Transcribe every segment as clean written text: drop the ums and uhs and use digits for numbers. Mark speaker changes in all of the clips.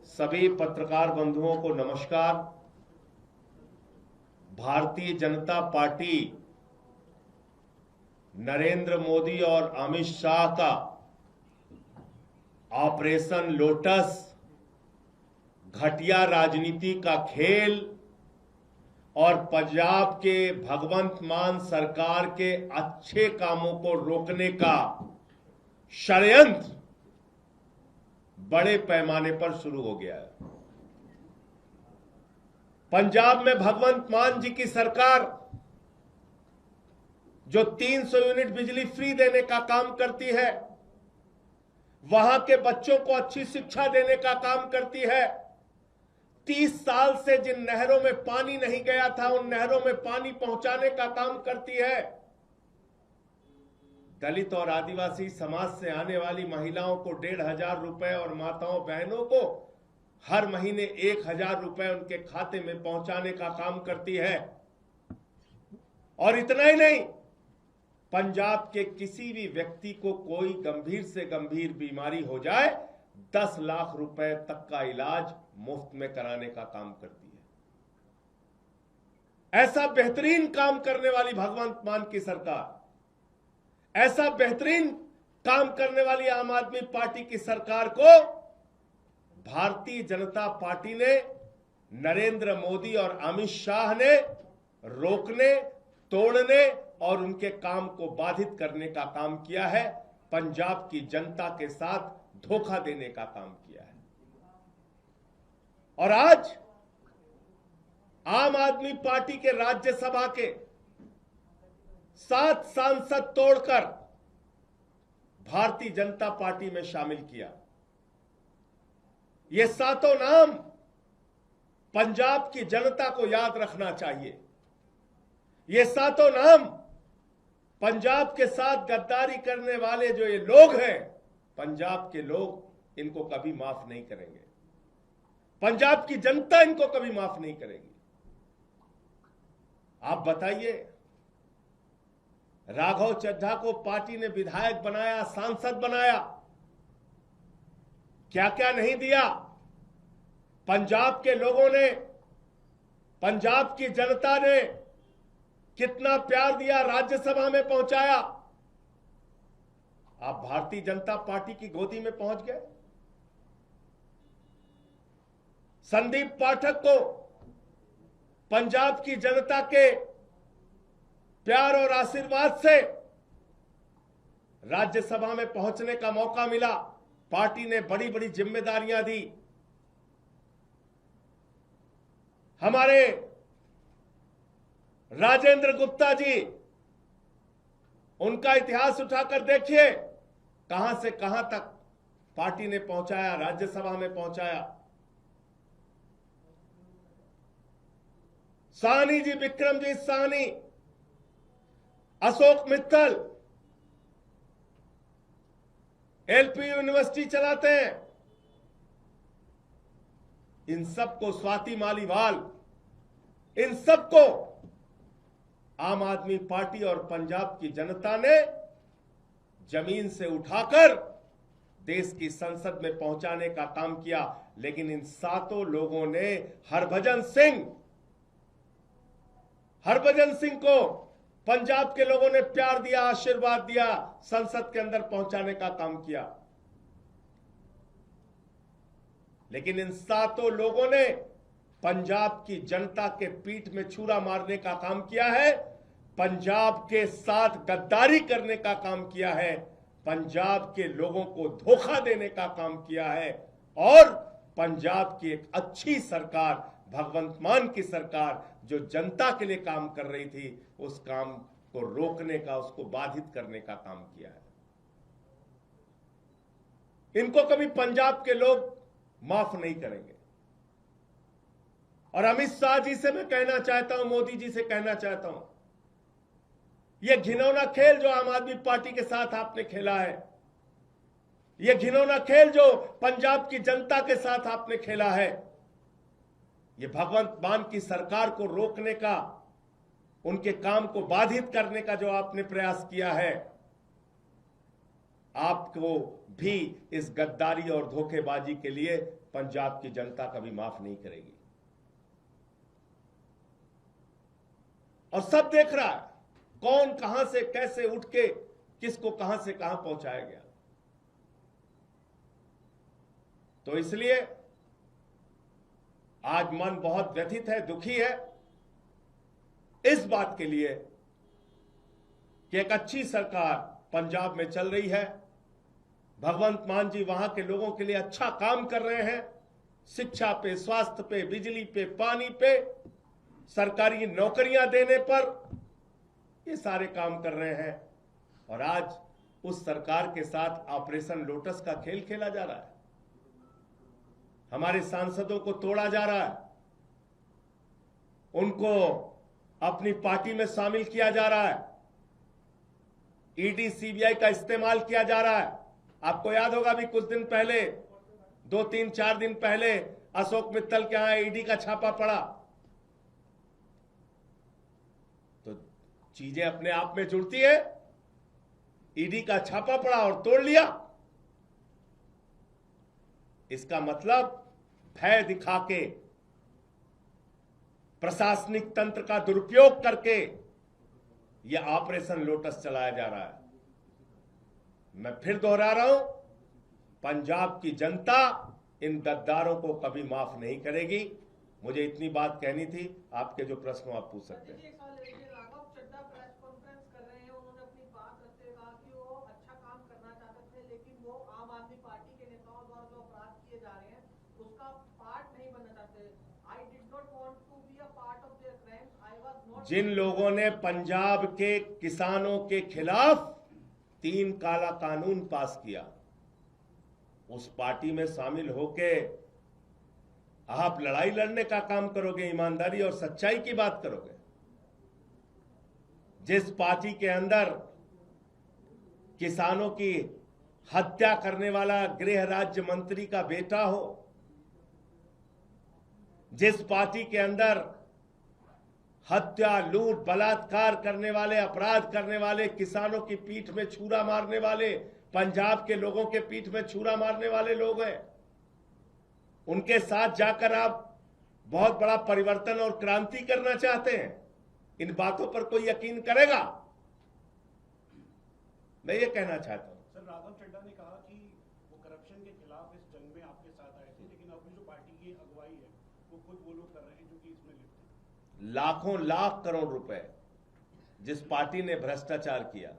Speaker 1: सभी पत्रकार बंधुओं को नमस्कार। भारतीय जनता पार्टी नरेंद्र मोदी और अमित शाह का ऑपरेशन लोटस, घटिया राजनीति का खेल और पंजाब के भगवंत मान सरकार के अच्छे कामों को रोकने का षड्यंत्र बड़े पैमाने पर शुरू हो गया है। पंजाब में भगवंत मान जी की सरकार जो 300 यूनिट बिजली फ्री देने का काम करती है, वहां के बच्चों को अच्छी शिक्षा देने का काम करती है, 30 साल से जिन नहरों में पानी नहीं गया था उन नहरों में पानी पहुंचाने का काम करती है, दलित और आदिवासी समाज से आने वाली महिलाओं को 1,500 रुपए और माताओं बहनों को हर महीने 1,000 रुपए उनके खाते में पहुंचाने का काम करती है। और इतना ही नहीं, पंजाब के किसी भी व्यक्ति को कोई गंभीर से गंभीर बीमारी हो जाए 10 लाख रुपए तक का इलाज मुफ्त में कराने का काम करती है। ऐसा बेहतरीन काम करने वाली भगवंत मान की सरकार, ऐसा बेहतरीन काम करने वाली आम आदमी पार्टी की सरकार को भारतीय जनता पार्टी ने, नरेंद्र मोदी और अमित शाह ने रोकने, तोड़ने और उनके काम को बाधित करने का काम किया है। पंजाब की जनता के साथ धोखा देने का काम किया है। और आज आम आदमी पार्टी के राज्यसभा के 7 सांसद तोड़कर भारतीय जनता पार्टी में शामिल किया। ये 7 नाम पंजाब की जनता को याद रखना चाहिए। ये 7 नाम पंजाब के साथ गद्दारी करने वाले जो ये लोग हैं, पंजाब के लोग इनको कभी माफ नहीं करेंगे। पंजाब की जनता इनको कभी माफ नहीं करेगी। आप बताइए, राघव चड्ढा को पार्टी ने विधायक बनाया, सांसद बनाया, क्या क्या नहीं दिया। पंजाब के लोगों ने, पंजाब की जनता ने कितना प्यार दिया, राज्यसभा में पहुंचाया। आप भारतीय जनता पार्टी की गोदी में पहुंच गए। संदीप पाठक को पंजाब की जनता के प्यार और आशीर्वाद से राज्यसभा में पहुंचने का मौका मिला। पार्टी ने बड़ी बड़ी जिम्मेदारियां दी। हमारे राजेंद्र गुप्ता जी, उनका इतिहास उठाकर देखिए, कहां से कहां तक पार्टी ने पहुंचाया, राज्यसभा में पहुंचाया। साहनी जी, विक्रमजीत साहनी, अशोक मित्तल एलपी यूनिवर्सिटी चलाते हैं। इन सबको, स्वाति मालीवाल, इन सबको आम आदमी पार्टी और पंजाब की जनता ने जमीन से उठाकर देश की संसद में पहुंचाने का काम किया। लेकिन इन 7 लोगों ने हरभजन सिंह को पंजाब के लोगों ने प्यार दिया, आशीर्वाद दिया, संसद के अंदर पहुंचाने का काम किया। लेकिन इन 7 लोगों ने पंजाब की जनता के पीठ में छुरा मारने का काम किया है, पंजाब के साथ गद्दारी करने का काम किया है, पंजाब के लोगों को धोखा देने का काम किया है और पंजाब की एक अच्छी सरकार, भगवंत मान की सरकार जो जनता के लिए काम कर रही थी, उस काम को रोकने का, उसको बाधित करने का काम किया है। इनको कभी पंजाब के लोग माफ नहीं करेंगे। और अमित शाह जी से मैं कहना चाहता हूं, मोदी जी से कहना चाहता हूं, यह घिनौना खेल जो आम आदमी पार्टी के साथ आपने खेला है, यह घिनौना खेल जो पंजाब की जनता के साथ आपने खेला है, यह भगवंत मान की सरकार को रोकने का, उनके काम को बाधित करने का जो आपने प्रयास किया है, आपको भी इस गद्दारी और धोखेबाजी के लिए पंजाब की जनता कभी माफ नहीं करेगी। और सब देख रहा है कौन कहां से कैसे उठ के किसको कहां से कहां पहुंचाया गया। तो इसलिए आज मन बहुत व्यथित है, दुखी है इस बात के लिए कि एक अच्छी सरकार पंजाब में चल रही है। भगवंत मान जी वहां के लोगों के लिए अच्छा काम कर रहे हैं, शिक्षा पे, स्वास्थ्य पे, बिजली पे, पानी पे, सरकारी नौकरियां देने पर, ये सारे काम कर रहे हैं। और आज उस सरकार के साथ ऑपरेशन लोटस का खेल खेला जा रहा है। हमारे सांसदों को तोड़ा जा रहा है, उनको अपनी पार्टी में शामिल किया जा रहा है, ईडी सीबीआई का इस्तेमाल किया जा रहा है। आपको याद होगा भी कुछ दिन पहले, 2-3-4 दिन पहले अशोक मित्तल के यहां ईडी का छापा पड़ा। तो चीजें अपने आप में जुड़ती है। ईडी का छापा पड़ा और तोड़ लिया। इसका मतलब भय दिखा के, प्रशासनिक तंत्र का दुरुपयोग करके यह ऑपरेशन लोटस चलाया जा रहा है। मैं फिर दोहरा रहा हूं, पंजाब की जनता इन गद्दारों को कभी माफ नहीं करेगी। मुझे इतनी बात कहनी थी। आपके जो प्रश्न आप पूछ सकते हैं।
Speaker 2: राघव चड्ढा प्रेस कॉन्फ्रेंस कर रहे हैं, उन्होंने अपनी बात रखते हुए कहा कि वो अच्छा काम करना चाहते थे, लेकिन वो आम आदमी पार्टी के नेताओं द्वारा जो अपराध किए जा रहे हैं उसका पार्ट नहीं बनना चाहते। I did not want to be a part of their crimes, I was not.
Speaker 1: जिन लोगों ने पंजाब के किसानों के खिलाफ 3 काला कानून पास किया, उस पार्टी में शामिल होके आप लड़ाई लड़ने का काम करोगे, ईमानदारी और सच्चाई की बात करोगे। जिस पार्टी के अंदर किसानों की हत्या करने वाला गृह राज्य मंत्री का बेटा हो, जिस पार्टी के अंदर हत्या, लूट, बलात्कार करने वाले, अपराध करने वाले, किसानों की पीठ में छुरा मारने वाले, पंजाब के लोगों के पीठ में छुरा मारने वाले लोग हैं, उनके साथ जाकर आप बहुत बड़ा परिवर्तन और क्रांति करना चाहते हैं। इन बातों पर कोई यकीन करेगा? मैं ये कहना चाहता हूं।
Speaker 3: सर, राघव चड्ढा ने कहा कि वो करप्शन के खिलाफ इस जंग में आपके साथ आए थे, लेकिन अभी जो पार्टी की अगुवाई है वो खुद वो लोग कर रहे हैं जो कि इसमें लिप्त हैं।
Speaker 1: लाखों लाख करोड़ रुपए जिस पार्टी ने भ्रष्टाचार किया,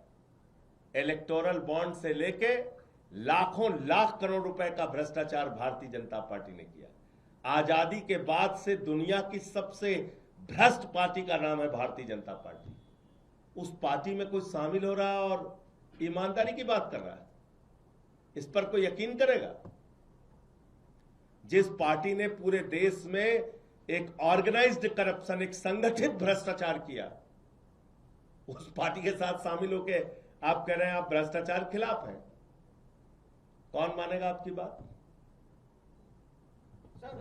Speaker 1: इलेक्टोरल बॉन्ड से लेके लाखों लाख करोड़ रुपए का भ्रष्टाचार भारतीय जनता पार्टी ने किया। आजादी के बाद से दुनिया की सबसे भ्रष्ट पार्टी का नाम है भारतीय जनता पार्टी। उस पार्टी में कोई शामिल हो रहा है और ईमानदारी की बात कर रहा है, इस पर कोई यकीन करेगा? जिस पार्टी ने पूरे देश में एक ऑर्गेनाइज्ड करप्शन, एक संगठित भ्रष्टाचार किया, उस पार्टी के साथ शामिल होके आप कह रहे हैं आप भ्रष्टाचार खिलाफ हैं। कौन मानेगा आपकी बात?
Speaker 2: आम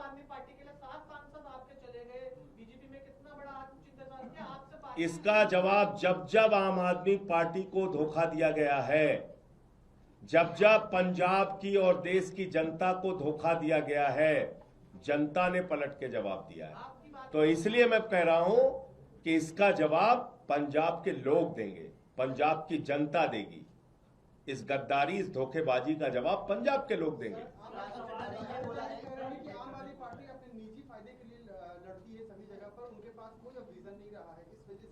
Speaker 2: आदमी पार्टी के लिए 7 सांसद आपके चले गए, बीजेपी में कितना बड़ा आत्मचिंतन किया आपसे।
Speaker 1: इसका जवाब जब जब आम आदमी पार्टी को धोखा दिया गया है, जब जब पंजाब की और देश की जनता को धोखा दिया गया है, जनता ने पलट के जवाब दिया है। तो इसलिए मैं कह रहा हूं कि इसका जवाब पंजाब के लोग देंगे, पंजाब की जनता देगी। इस गद्दारी, इस धोखेबाजी का जवाब पंजाब के लोग देंगे।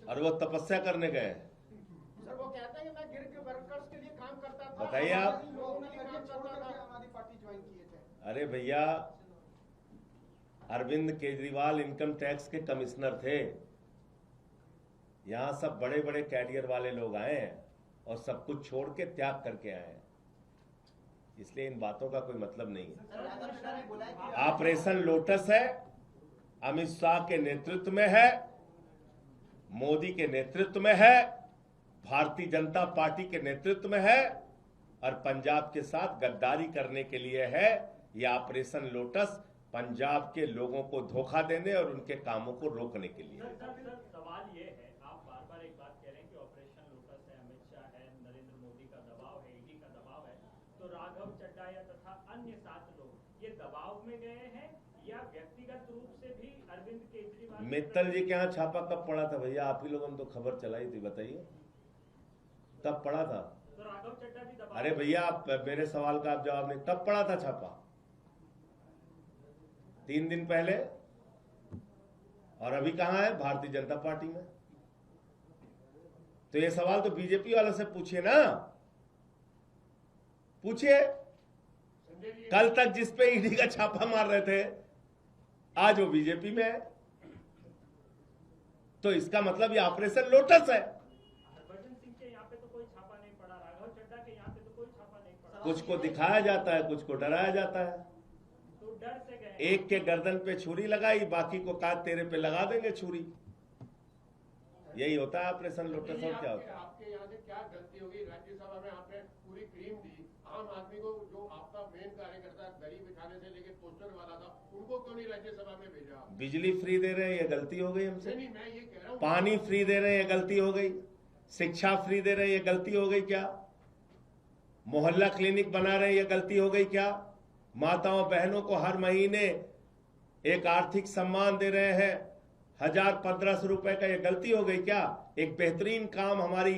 Speaker 1: और वो तपस्या करने गए हैं।
Speaker 2: सर, वो कहता है कि मैं गिर के वर्कर्स के लिए काम करता था।
Speaker 1: बताइए आप। अरे भैया, अरविंद केजरीवाल इनकम टैक्स के कमिश्नर थे। यहां सब बड़े बड़े कैरियर वाले लोग आए हैं और सब कुछ छोड़ के त्याग करके आए हैं, इसलिए इन बातों का कोई मतलब नहीं है। ऑपरेशन लोटस है, अमित शाह के नेतृत्व में है, मोदी के नेतृत्व में है, भारतीय जनता पार्टी के नेतृत्व में है, और पंजाब के साथ गद्दारी करने के लिए है। यह ऑपरेशन लोटस पंजाब के लोगों को धोखा देने और उनके कामों को रोकने के लिए।
Speaker 4: सवाल ये है, आप बार बार एक बात कह रहे हैं कि ऑपरेशन लोटस है, अमित शाह है, नरेंद्र मोदी का दबाव है, ईडी का दबाव है, तो राघव चड्ढा या अन्य 7 लोग ये दबाव में गए हैं या व्यक्तिगत रूप से भी अरविंद केजरीवाल?
Speaker 1: मित्तल जी के यहाँ छापा कब पड़ा था भैया? आप ही लोगों ने तो खबर चलाई थी, बताइए कब पड़ा था?
Speaker 4: तो राघव चड्ढा भी दबाव?
Speaker 1: अरे भैया आप मेरे सवाल का आप जवाब नहीं, कब पड़ा था छापा? 3 दिन पहले। और अभी कहां है? भारतीय जनता पार्टी में। तो ये सवाल तो बीजेपी वालों से पूछिए ना, पूछिए। कल तक जिस पे ईडी का छापा मार रहे थे आज वो बीजेपी में है, तो इसका मतलब ये ऑपरेशन लोटस है।
Speaker 4: हरभजन सिंह के यहाँ पे तो कोई छापा नहीं पड़ा, राघव चड्ढा के यहाँ पे तो कोई छापा नहीं पड़ा।
Speaker 1: कुछ को दिखाया जाता है, कुछ को डराया जाता है।
Speaker 4: तो डर से गए?
Speaker 1: एक के गर्दन पे छुरी लगाई, बाकी को कहा तेरे पे लगा देंगे छुरी। यही होता है ऑपरेशन लोटस। और क्या होता है?
Speaker 5: आपके यहाँ से क्या गलती होगी? राज्यसभा में आपने पूरी क्रीम दी, आम आदमी को जो आपका मेन कार्यकर्ता दरी बिछाने से लेके पोस्टर वाला था, उनको क्यों नहीं राज्यसभा में भेजा?
Speaker 1: बिजली फ्री दे रहे हैं, ये गलती हो गई हमसे।
Speaker 5: नहीं, मैं ये कह रहा हूँ,
Speaker 1: पानी फ्री दे रहे हैं, ये गलती हो गई। शिक्षा फ्री दे रहे हैं, ये गलती हो गई क्या? मोहल्ला क्लिनिक बना रहे हैं, ये गलती हो गई क्या? माताओं बहनों को हर महीने एक आर्थिक सम्मान दे रहे हैं 1000-1500 रुपए का, ये गलती हो गई क्या? एक बेहतरीन काम हमारी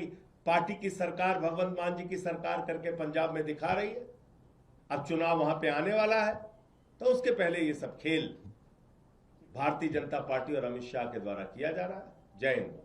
Speaker 1: पार्टी की सरकार, भगवंत मान जी की सरकार करके पंजाब में दिखा रही है। अब चुनाव वहां पे आने वाला है, तो उसके पहले ये सब खेल भारतीय जनता पार्टी और अमित शाह के द्वारा किया जा रहा है। जय हिंद।